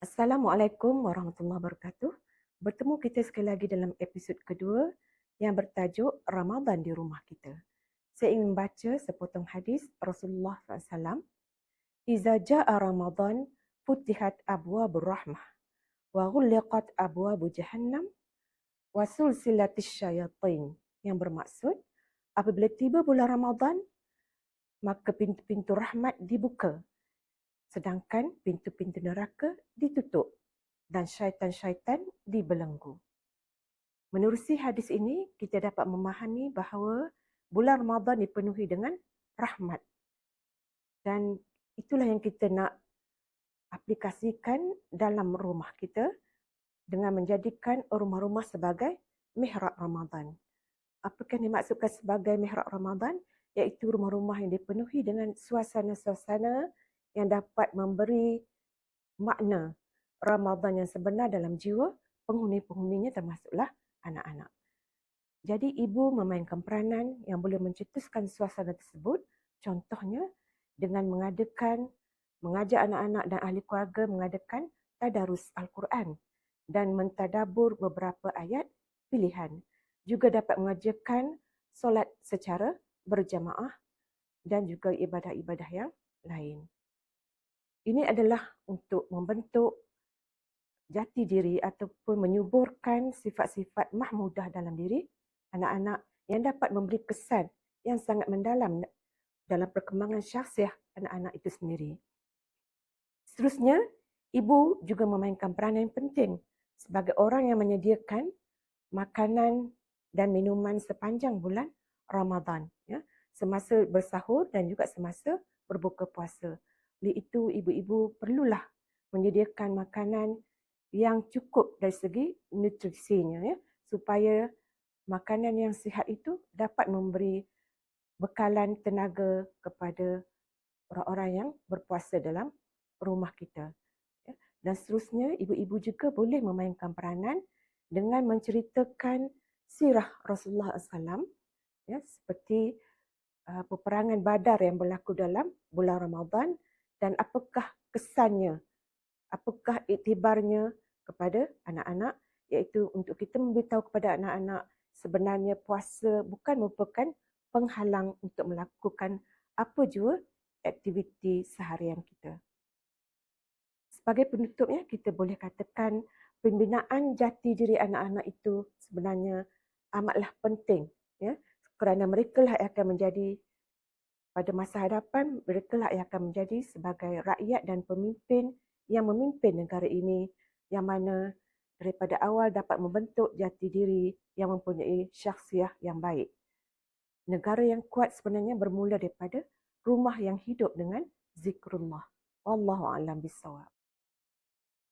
Assalamualaikum warahmatullahi wabarakatuh. Bertemu kita sekali lagi dalam episod kedua yang bertajuk Ramadan di Rumah Kita. Saya ingin membaca sepotong hadis Rasulullah SAW. Iza ja'a Ramadan futihat abwabur rahmah wa ghulliqat abwabu jahannam wa sulsilatis syayatin. Yang bermaksud, apabila tiba bulan Ramadan, maka pintu-pintu rahmat dibuka, sedangkan pintu-pintu neraka ditutup dan syaitan-syaitan dibelenggu. Menerusi hadis ini, kita dapat memahami bahawa bulan Ramadan dipenuhi dengan rahmat. Dan itulah yang kita nak aplikasikan dalam rumah kita dengan menjadikan rumah-rumah sebagai mihrab Ramadan. Apakah yang dimaksudkan sebagai mihrab Ramadan? Iaitu rumah-rumah yang dipenuhi dengan suasana-suasana yang dapat memberi makna Ramadan yang sebenar dalam jiwa penghuni-penghuninya, termasuklah anak-anak. Jadi ibu memainkan peranan yang boleh mencetuskan suasana tersebut, contohnya dengan mengajak anak-anak dan ahli keluarga mengadakan tadarus Al-Quran dan mentadabur beberapa ayat pilihan. Juga dapat mengajarkan solat secara berjamaah dan juga ibadah-ibadah yang lain. Ini adalah untuk membentuk jati diri ataupun menyuburkan sifat-sifat mahmudah dalam diri anak-anak yang dapat memberi kesan yang sangat mendalam dalam perkembangan syakhsiah anak-anak itu sendiri. Seterusnya, ibu juga memainkan peranan yang penting sebagai orang yang menyediakan makanan dan minuman sepanjang bulan Ramadan, ya, semasa bersahur dan juga semasa berbuka puasa. Oleh itu, ibu-ibu perlulah menyediakan makanan yang cukup dari segi nutrisinya, ya, supaya makanan yang sihat itu dapat memberi bekalan tenaga kepada orang-orang yang berpuasa dalam rumah kita. Ya. Dan seterusnya, ibu-ibu juga boleh memainkan peranan dengan menceritakan sirah Rasulullah SAW, ya, seperti peperangan Badar yang berlaku dalam bulan Ramadan dan apakah kesannya, apakah iktibarnya kepada anak-anak, iaitu untuk kita memberitahu kepada anak-anak sebenarnya puasa bukan merupakan penghalang untuk melakukan apa jua aktiviti seharian kita. Sebagai penutupnya, kita boleh katakan pembinaan jati diri anak-anak itu sebenarnya amatlah penting, ya, kerana mereka lah yang akan menjadi pada masa hadapan, mereka lah yang akan menjadi sebagai rakyat dan pemimpin yang memimpin negara ini, yang mana daripada awal dapat membentuk jati diri yang mempunyai syakhsiah yang baik. Negara yang kuat sebenarnya bermula daripada rumah yang hidup dengan zikrullah. Wallahu a'lam bissawab.